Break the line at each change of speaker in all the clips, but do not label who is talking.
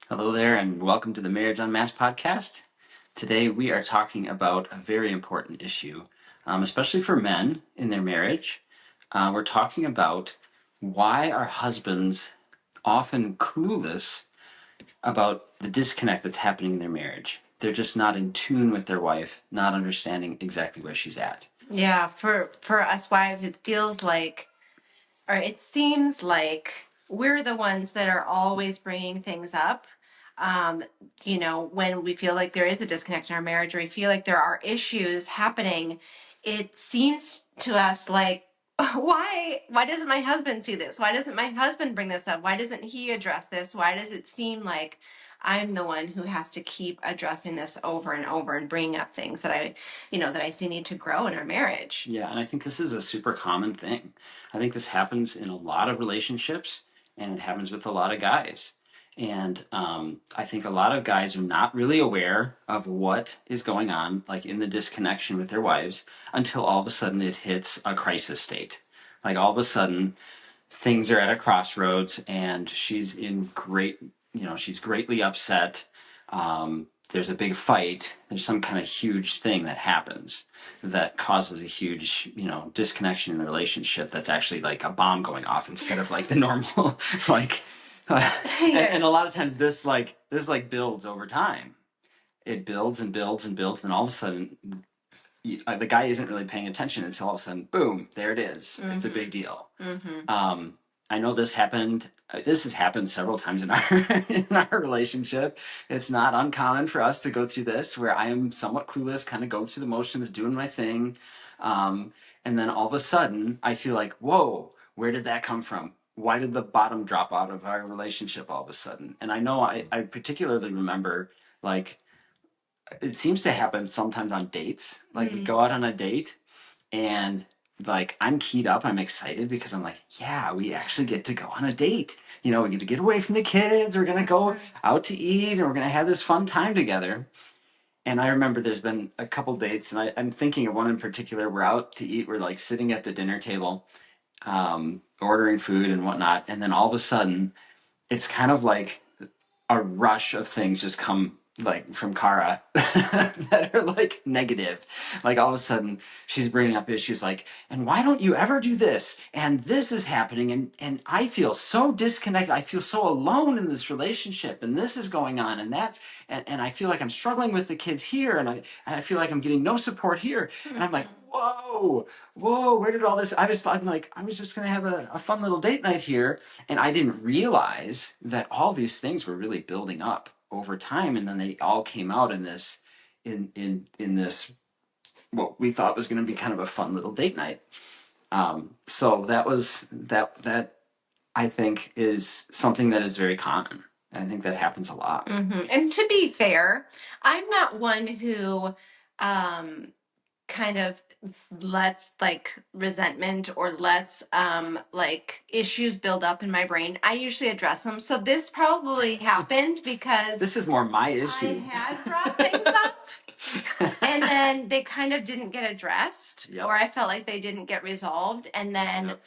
Hello there, and welcome to the Marriage Unmasked podcast. Today, we are talking about a very important issue, especially for men in their marriage. We're talking about why are husbands often clueless about the disconnect that's happening in their marriage. They're just not in tune with their wife, not understanding exactly where she's at.
Yeah, for us wives, it feels like, or it seems like we're the ones that are always bringing things up. Um, when we feel like there is a disconnect in our marriage, or we feel like there are issues happening, it seems to us like, why doesn't my husband see this? Why doesn't my husband bring this up? Why doesn't he address this? Why does it seem like I'm the one who has to keep addressing this over and over and bringing up things that I see need to grow in our marriage?
Yeah, and I think this is a super common thing. I think this happens in a lot of relationships, and it happens with a lot of guys. And I think a lot of guys are not really aware of what is going on, like in the disconnection with their wives, until all of a sudden it hits a crisis state. Like all of a sudden, things are at a crossroads, and she's greatly upset. There's a big fight. There's some kind of huge thing that happens that causes a huge, disconnection in the relationship. That's actually like a bomb going off instead of like the normal, like. And a lot of times this builds over time. It builds and builds and builds, and all of a sudden, the guy isn't really paying attention until all of a sudden, boom, there it is. Mm-hmm. It's a big deal. Mm-hmm. I know this happened. This has happened several times in our in our relationship. It's not uncommon for us to go through this, where I am somewhat clueless, kind of going through the motions, doing my thing, and then all of a sudden, I feel like, whoa, where did that come from? Why did the bottom drop out of our relationship all of a sudden? And I know I particularly remember, like, it seems to happen sometimes on dates. Like we go out on a date, and like I'm keyed up, I'm excited because I'm like, yeah, we actually get to go on a date. We get to get away from the kids. We're gonna go out to eat, and we're gonna have this fun time together. And I remember there's been a couple dates, and I'm thinking of one in particular. We're out to eat. We're like sitting at the dinner table, ordering food and whatnot, and then all of a sudden, it's kind of like a rush of things just come like from Kara that are like negative. Like all of a sudden she's bringing up issues like, and why don't you ever do this? And this is happening. And I feel so disconnected. I feel so alone in this relationship, and this is going on, and and I feel like I'm struggling with the kids here, and I feel like I'm getting no support here. And I'm like, whoa, where did all this? I'm like, I was just going to have a fun little date night here. And I didn't realize that all these things were really building up over time, and then they all came out in this, in this, what we thought was going to be kind of a fun little date night. So that I think is something that is very common. I think that happens a lot.
Mm-hmm. And to be fair, I'm not one who kind of lets like resentment or lets like issues build up in my brain. I usually address them. So this probably happened because
this is more my issue.
I had brought things up and then they kind of didn't get addressed. Yep. Or I felt like they didn't get resolved, and then yep.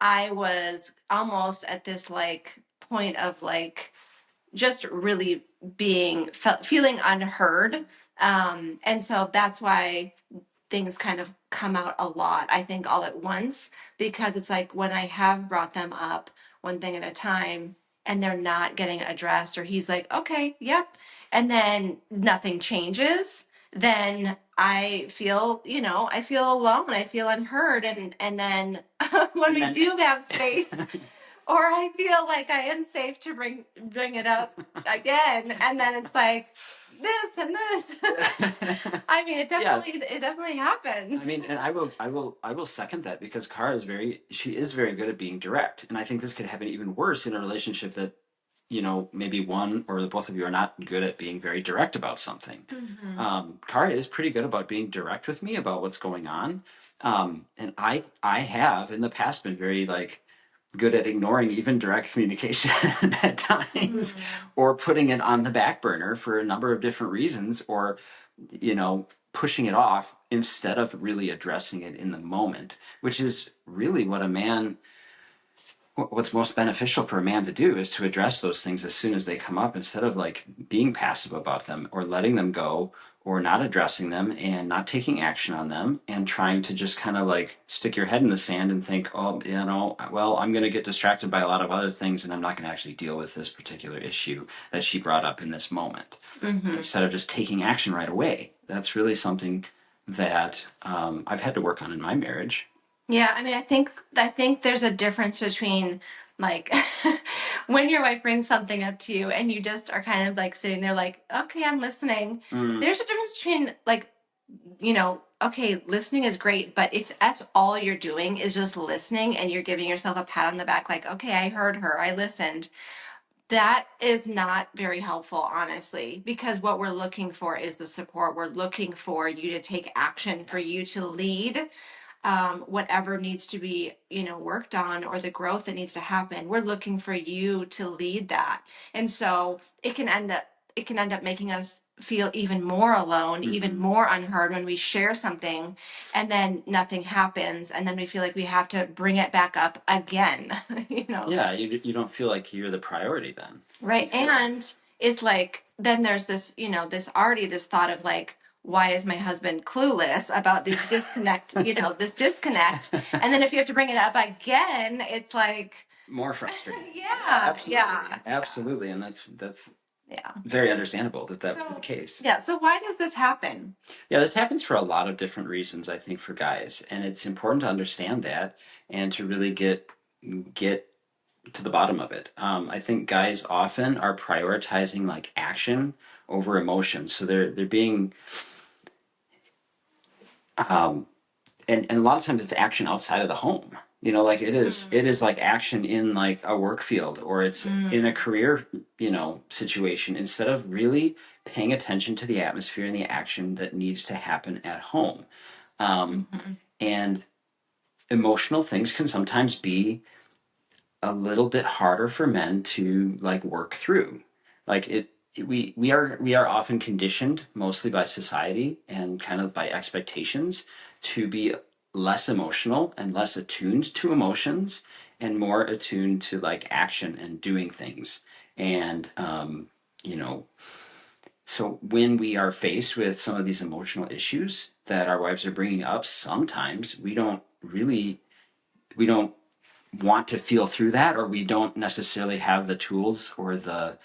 I was almost at this like point of like just really feeling unheard. And so that's why things kind of come out a lot, I think, all at once, because it's like when I have brought them up one thing at a time and they're not getting addressed, or he's like, okay, yep, and then nothing changes, then I feel alone, I feel unheard, and then when we do have space or I feel like I am safe to bring it up again, and then it's like this and this. I mean, it definitely happens.
I mean, and I will second that, because Kara she is very good at being direct, and I think this could happen even worse in a relationship that maybe one or the both of you are not good at being very direct about something. Mm-hmm. Kara is pretty good about being direct with me about what's going on, and I have in the past been very like good at ignoring even direct communication at times, or putting it on the back burner for a number of different reasons, or pushing it off instead of really addressing it in the moment, which is really what a man what's most beneficial for a man to do is to address those things as soon as they come up, instead of like being passive about them or letting them go or not addressing them and not taking action on them and trying to just kind of like stick your head in the sand and think, oh, well, I'm going to get distracted by a lot of other things and I'm not going to actually deal with this particular issue that she brought up in this moment. Mm-hmm. Instead of just taking action right away. That's really something that I've had to work on in my marriage.
Yeah, I mean, I think there's a difference between like when your wife brings something up to you and you just are kind of like sitting there like, okay, I'm listening. There's a difference between like, okay, listening is great, but if that's all you're doing is just listening and you're giving yourself a pat on the back, like, okay, I heard her, I listened, that is not very helpful, honestly, because what we're looking for is the support. We're looking for you to take action, for you to lead whatever needs to be, worked on, or the growth that needs to happen. We're looking for you to lead that. And so it can end up making us feel even more alone, even more unheard when we share something and then nothing happens. And then we feel like we have to bring it back up again,
Yeah, you don't feel like you're the priority then.
Right. And it's like, then there's this thought of like, why is my husband clueless about this disconnect, this disconnect? And then if you have to bring it up again, it's like
more frustrating.
Yeah.
Absolutely.
Yeah.
Absolutely. And that's
Yeah.
very understandable that would be the case.
Yeah. So why does this happen?
Yeah, this happens for a lot of different reasons, I think, for guys. And it's important to understand that and to really get to the bottom of it. I think guys often are prioritizing like action over emotion. So they're being and a lot of times it's action outside of the home. Like it is like action in like a work field, or it's in a career, situation, instead of really paying attention to the atmosphere and the action that needs to happen at home. And emotional things can sometimes be a little bit harder for men to like work through. Like we are often conditioned, mostly by society and kind of by expectations, to be less emotional and less attuned to emotions and more attuned to like action and doing things. And you know so when we are faced with some of these emotional issues that our wives are bringing up, sometimes we don't want to feel through that, or we don't necessarily have the tools or the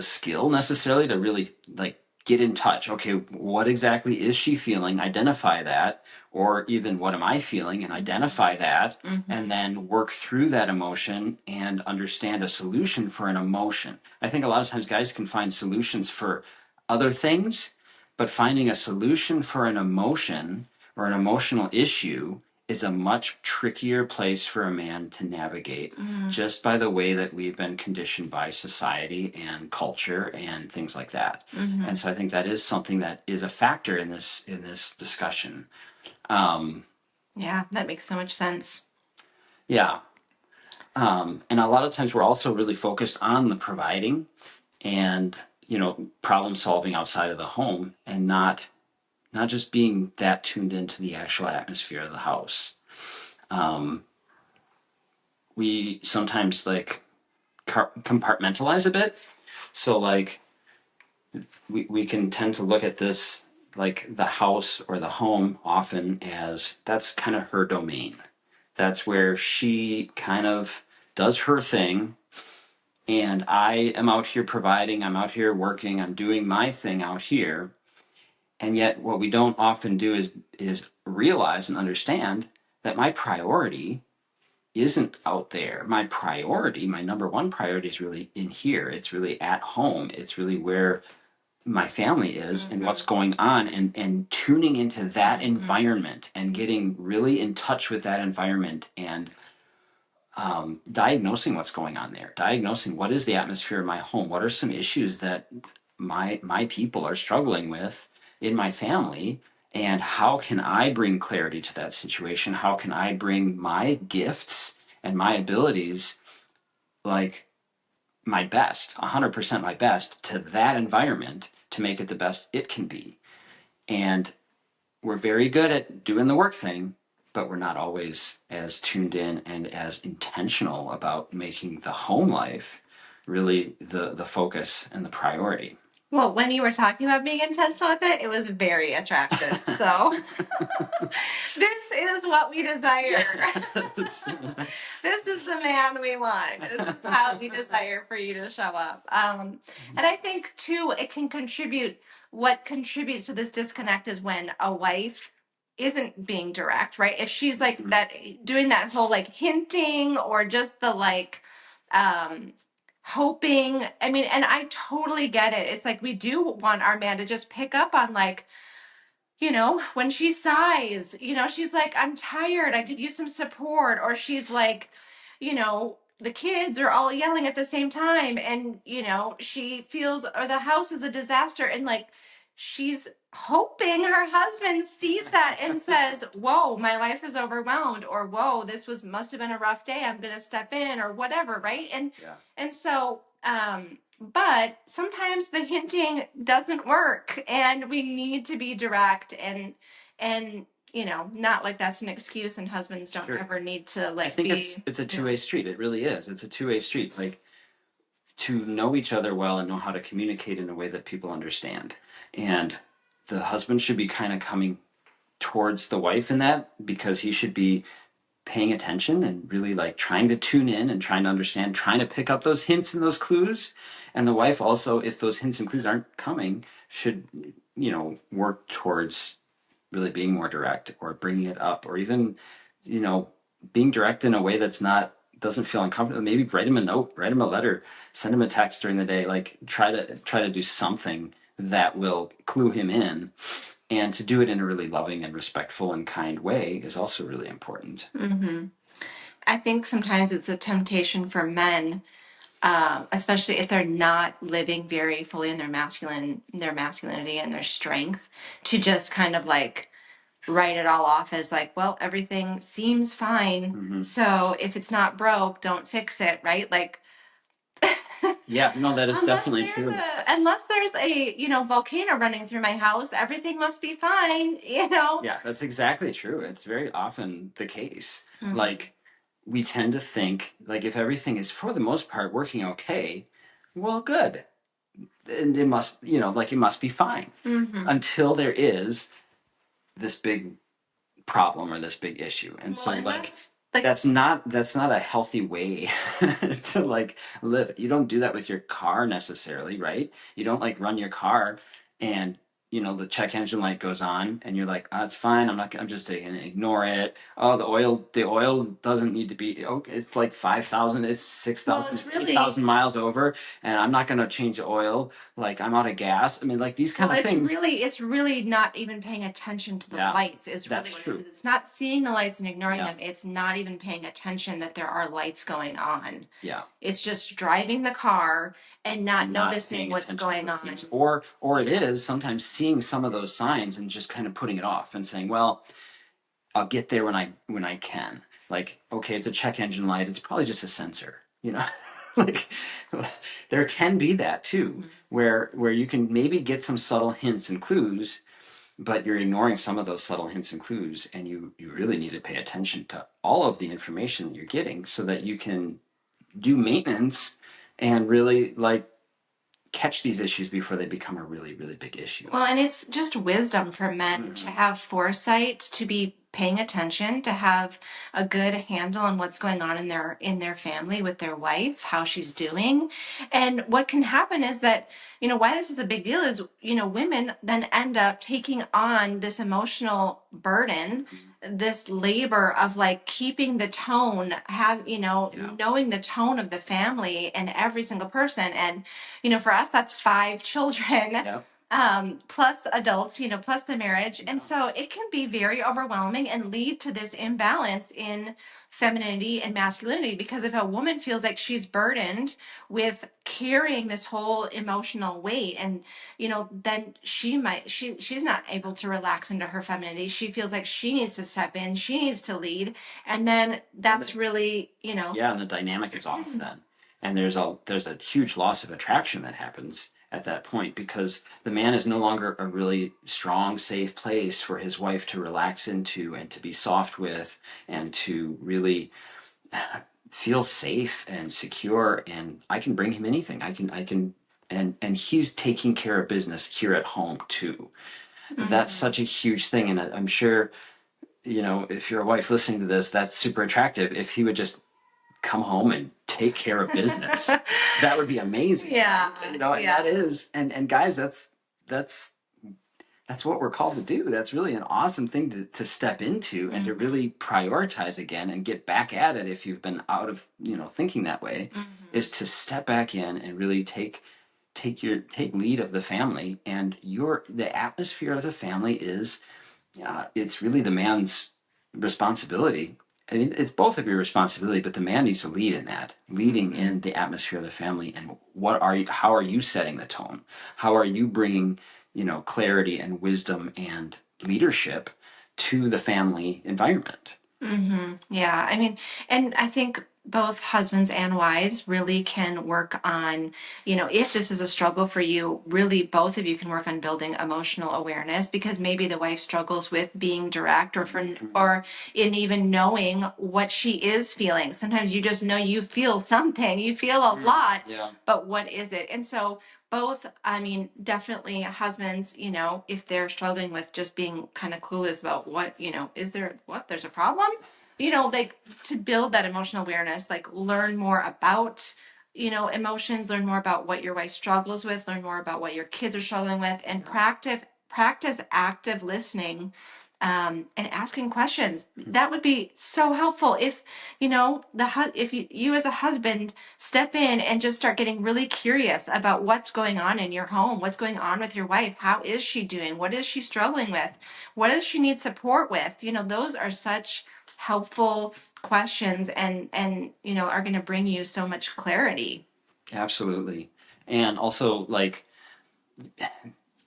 skill necessarily to really like get in touch. Okay, what exactly is she feeling? Identify that, or even what am I feeling, and identify that, and then work through that emotion and understand a solution for an emotion. I think a lot of times guys can find solutions for other things, but finding a solution for an emotion or an emotional issue is a much trickier place for a man to navigate, just by the way that we've been conditioned by society and culture and things like that. And so I think that is something that is a factor in this discussion.
Yeah, that makes so much sense.
Yeah. And a lot of times we're also really focused on the providing and problem solving outside of the home, and not just being that tuned into the actual atmosphere of the house. We sometimes like compartmentalize a bit. So like we can tend to look at this, like the house or the home, often as that's kind of her domain. That's where she kind of does her thing. And I am out here providing, I'm out here working, I'm doing my thing out here. And yet what we don't often do is realize and understand that my priority isn't out there. My priority, my number one priority, is really in here. It's really at home. It's really where my family is and what's going on, and tuning into that environment and getting really in touch with that environment, and diagnosing what's going on there, diagnosing what is the atmosphere of my home, what are some issues that my people are struggling with in my family, and how can I bring clarity to that situation? How can I bring my gifts and my abilities, like my best, 100% my best, to that environment to make it the best it can be? And we're very good at doing the work thing, but we're not always as tuned in and as intentional about making the home life really the focus and the priority.
Well, when you were talking about being intentional with it, it was very attractive. So this is what we desire. Yes. This is the man we want. This is how we desire for you to show up. And I think too, it can contribute. What contributes to this disconnect is when a wife isn't being direct, right? If she's like that, doing that whole like hinting or just the like, hoping. I mean, and I totally get it. It's like we do want our man to just pick up on like, when she sighs, she's like, I'm tired, I could use some support. Or she's like, the kids are all yelling at the same time and, she feels, or the house is a disaster. And like, she's hoping her husband sees that and says, whoa, my wife is overwhelmed, or whoa, must have been a rough day, I'm going to step in, or whatever. Right. And so, but sometimes the hinting doesn't work and we need to be direct and not like that's an excuse and husbands don't ever need to like
I think it's a two-way street. It really is. It's a two-way street. Like to know each other well and know how to communicate in a way that people understand. And the husband should be kind of coming towards the wife in that because he should be paying attention and really like trying to tune in and trying to understand, trying to pick up those hints and those clues. And the wife also, if those hints and clues aren't coming, should, work towards really being more direct or bringing it up or even, being direct in a way that's doesn't feel uncomfortable. Maybe write him a note, write him a letter, send him a text during the day, like try to do something that will clue him in. And to do it in a really loving and respectful and kind way is also really important.
Mm-hmm. I think sometimes it's a temptation for men, especially if they're not living very fully in their masculinity and their strength, to just kind of like write it all off as like, well, everything seems fine. Mm-hmm. So if it's not broke, don't fix it, right? Like,
yeah, no, that is definitely true.
Unless there's a, volcano running through my house, everything must be fine,
Yeah, that's exactly true. It's very often the case. Mm-hmm. Like, we tend to think, like, if everything is, for the most part, working okay, well, good. And it must, it must be fine. Mm-hmm. Until there is this big problem or this big issue. And so, like that's not a healthy way to like live. You don't do that with your car necessarily, right? You don't like run your car and the check engine light goes on and you're like, oh, it's fine, I'm just going to ignore it. Oh, the oil doesn't need to be, it's like 5,000, it's 6,000, it's 8,000 miles over and I'm not going to change the oil, like I'm out of gas. I mean, like these kind of things.
It's really not even paying attention to the lights is really what it is. It's not seeing the lights and ignoring them. It's not even paying attention that there are lights going on.
Yeah.
It's just driving the car and not noticing what's going on.
Or it is sometimes seeing some of those signs and just kind of putting it off and saying, well, I'll get there when I can. Like, okay, it's a check engine light. It's probably just a sensor, like there can be that too, where you can maybe get some subtle hints and clues, but you're ignoring some of those subtle hints and clues, and you really need to pay attention to all of the information that you're getting so that you can do maintenance and really like catch these issues before they become a really, really big issue.
Well, and it's just wisdom for men to have foresight, to be paying attention, to have a good handle on what's going on in their family with their wife, how she's doing. And what can happen is that, why this is a big deal is, women then end up taking on this emotional burden, this labor of like keeping the tone, knowing the tone of the family and every single person. And, for us, that's 5 children.
Yep.
Plus adults, plus the marriage. And so it can be very overwhelming and lead to this imbalance in femininity and masculinity, because if a woman feels like she's burdened with carrying this whole emotional weight and, then she's not able to relax into her femininity. She feels like she needs to step in, she needs to lead. And then that's really,
Yeah, and the dynamic is off then. And there's a huge loss of attraction that happens. at that point, because the man is no longer a really strong, safe place for his wife to relax into and to be soft with and to really feel safe and secure. And I can bring him anything. I can, and he's taking care of business here at home too. That's such a huge thing. And I'm sure, if you're a wife listening to this, that's super attractive. If he would just come home and take care of business, that would be amazing.
Yeah.
Right? And that is, and guys, that's that's what we're called to do. That's really an awesome thing to step into and to really prioritize again and get back at it. If you've been out of, thinking that way, is to step back in and really take lead of the family. And the atmosphere of the family is, it's really the man's responsibility. I mean, it's both of your responsibility, but the man needs to lead in that, leading in the atmosphere of the family. And how are you setting the tone? How are you bringing, clarity and wisdom and leadership to the family environment?
Yeah. I mean, and I think both husbands and wives really can work on, if this is a struggle for you, really both of you can work on building emotional awareness, because maybe the wife struggles with being direct or in even knowing what she is feeling. Sometimes you just know you feel something, you feel a lot,
Yeah.
but what is it? And so both, I mean, definitely husbands, if they're struggling with just being kind of clueless about what, there's a problem, like to build that emotional awareness, like learn more about, emotions, learn more about what your wife struggles with, learn more about what your kids are struggling with, and practice active listening, and asking questions. That would be so helpful if, if you as a husband step in and just start getting really curious about what's going on in your home, what's going on with your wife, how is she doing, what is she struggling with, what does she need support with. Those are such helpful questions, and are going to bring you so much clarity.
Absolutely. And also, like,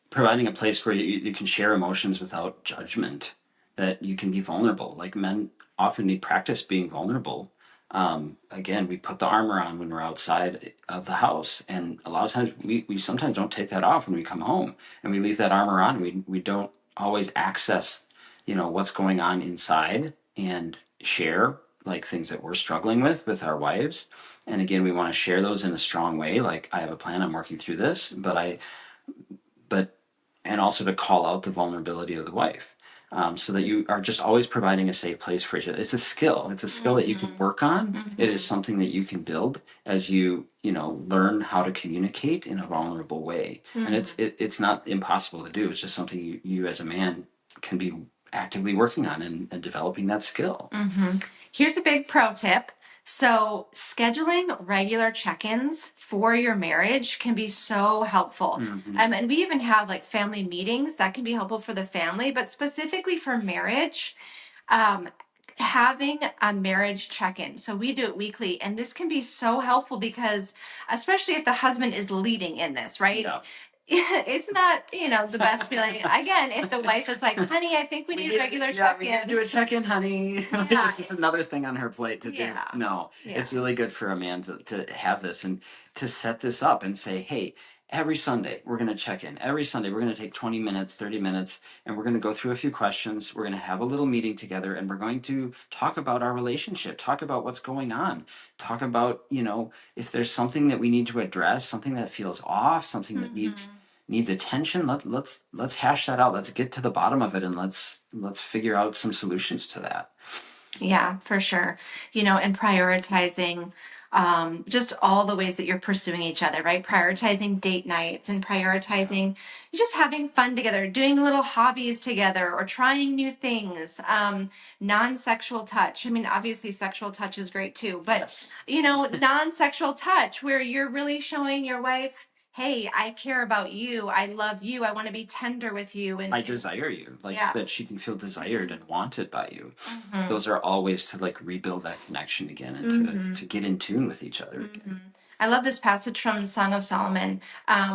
providing a place where you can share emotions without judgment, that you can be vulnerable. Like, men often need practice being vulnerable. Again, we put the armor on when we're outside of the house, and a lot of times we sometimes don't take that off when we come home, and we leave that armor on. We don't always access, what's going on inside and share like things that we're struggling with our wives. And again, we want to share those in a strong way. Like, I have a plan, I'm working through this, but and also to call out the vulnerability of the wife, so that you are just always providing a safe place for each other. It's a skill. It's a skill that you can work on. It is something that you can build as you learn how to communicate in a vulnerable way. And it's not impossible to do. It's just something you as a man can be actively working on and developing that skill.
Here's a big pro tip. So, scheduling regular check ins for your marriage can be so helpful. And we even have like family meetings that can be helpful for the family, but specifically for marriage, um, having a marriage check in. So, we do it weekly, and this can be so helpful because, especially if the husband is leading in this, right?
Yeah.
It's not, the best feeling. Again, if the wife is like, honey, I think we need regular check-ins.
We need to do a check-in, honey.
Yeah.
It's just another thing on her plate to do. No, it's really good for a man to have this and to set this up and say, hey, every Sunday we're going to check in. Every Sunday we're going to take 20 minutes, 30 minutes, and we're going to go through a few questions. We're going to have a little meeting together, and we're going to talk about our relationship, talk about what's going on, talk about, if there's something that we need to address, something that feels off, something that needs attention. Let's hash that out. Let's get to the bottom of it, and let's figure out some solutions to that.
Yeah, for sure. And prioritizing, just all the ways that you're pursuing each other, right? Prioritizing date nights and prioritizing just having fun together, doing little hobbies together or trying new things. Non-sexual touch. I mean, obviously sexual touch is great too, but
Yes.
Non-sexual touch where you're really showing your wife, hey, I care about you. I love you. I want to be tender with you. And
I desire you. Like, that she can feel desired and wanted by you. Those are all ways to like rebuild that connection again and to get in tune with each other again.
I love this passage from Song of Solomon,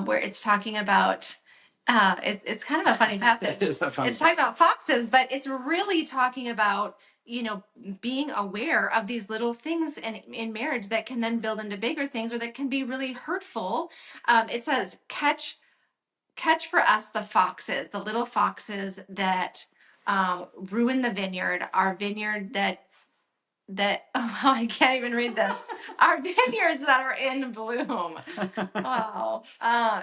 where it's talking about, it's kind of a funny passage.
It's a funny
It's talking about foxes, but it's really talking about being aware of these little things in marriage that can then build into bigger things, or that can be really hurtful. It says, catch for us the little foxes that ruin the vineyard, our vineyard oh, I can't even read this. Our vineyards that are in bloom. Wow.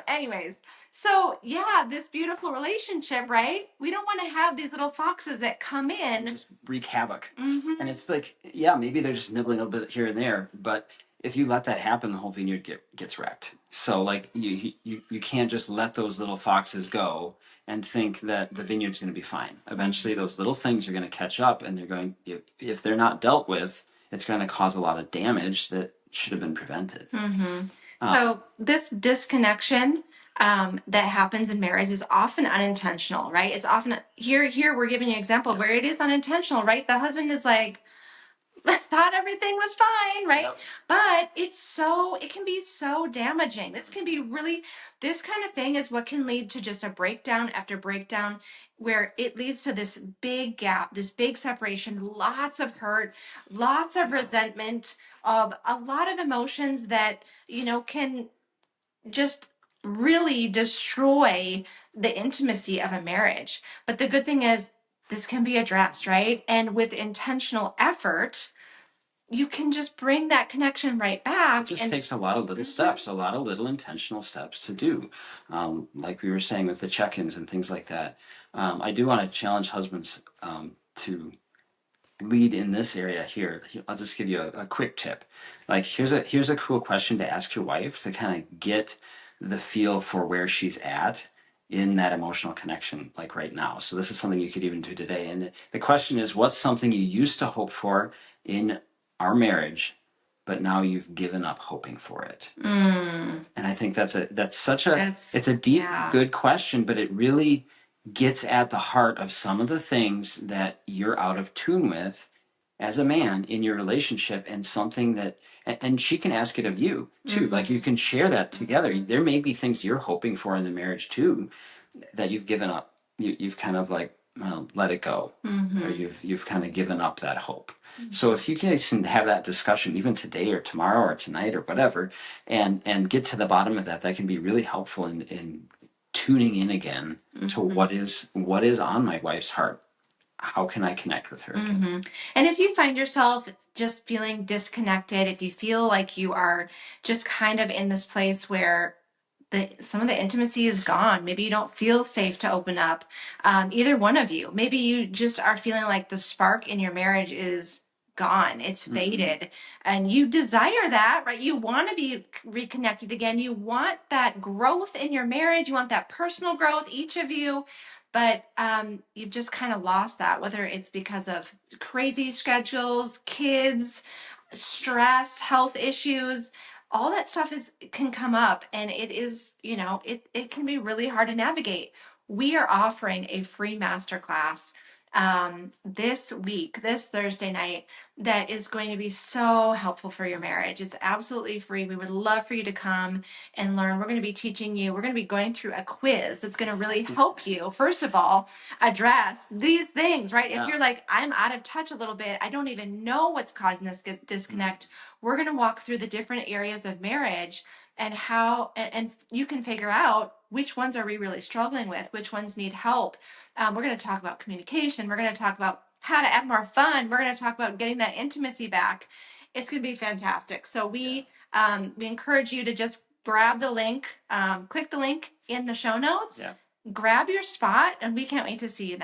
Anyways, so yeah, this beautiful relationship, right? We don't want to have these little foxes that come in
just wreak havoc.
Mm-hmm.
And it's like, yeah, maybe they're just nibbling a bit here and there, but if you let that happen, the whole vineyard gets wrecked. So like you can't just let those little foxes go and think that the vineyard's going to be fine. Eventually, those little things are going to catch up, and they're going, if they're not dealt with, it's going to cause a lot of damage that should have been prevented.
Mm-hmm. So this disconnection that happens in marriage is often unintentional, right? It's often here we're giving you an example where it is unintentional, right? The husband is like, thought everything was fine, right? Yep. But it can be so damaging. This kind of thing is what can lead to just a breakdown after breakdown, where it leads to this big gap, this big separation, lots of hurt, lots of resentment, of a lot of emotions that, can just really destroy the intimacy of a marriage. But the good thing is, this can be addressed, right? And with intentional effort, you can just bring that connection right back.
It just takes a lot of little steps, a lot of little intentional steps to do. Like we were saying with the check-ins and things like that. I do want to challenge husbands to lead in this area here. I'll just give you a quick tip. Like here's a cool question to ask your wife to kind of get the feel for where she's at in that emotional connection, like right now. So this is something you could even do today. And the question is, what's something you used to hope for in our marriage, but now you've given up hoping for it? And I think it's a deep, good question, but it really gets at the heart of some of the things that you're out of tune with as a man in your relationship, and something that, and she can ask it of you too. Like you can share that together. There may be things you're hoping for in the marriage too that you've given up. You've kind of like, well, let it go, or you've kind of given up that hope. So if you guys can have that discussion even today or tomorrow or tonight or whatever, and get to the bottom of that, that can be really helpful in tuning in again to what is on my wife's heart. How can I connect with her again?
And if you find yourself just feeling disconnected, if you feel like you are just kind of in this place where some of the intimacy is gone, maybe you don't feel safe to open up, either one of you, maybe you just are feeling like the spark in your marriage is gone, it's faded, and you desire that, right? You want to be reconnected again. You want that growth in your marriage. You want that personal growth, each of you. But you've just kind of lost that, whether it's because of crazy schedules, kids, stress, health issues. All that stuff can come up, and it is, it can be really hard to navigate. We are offering a free masterclass this week, this Thursday night, that is going to be so helpful for your marriage. It's absolutely free. We would love for you to come and learn. We're going to be teaching you, we're going to be going through a quiz that's going to really help you, first of all, address these things, right? Yeah. If you're like, I'm out of touch a little bit, I don't even know what's causing this disconnect, we're going to walk through the different areas of marriage and how, and you can figure out which ones are we really struggling with, which ones need help. We're going to talk about communication. We're going to talk about how to have more fun. We're going to talk about getting that intimacy back. It's going to be fantastic. So we encourage you to just grab the link, click the link in the show notes, grab your spot, and we can't wait to see you then.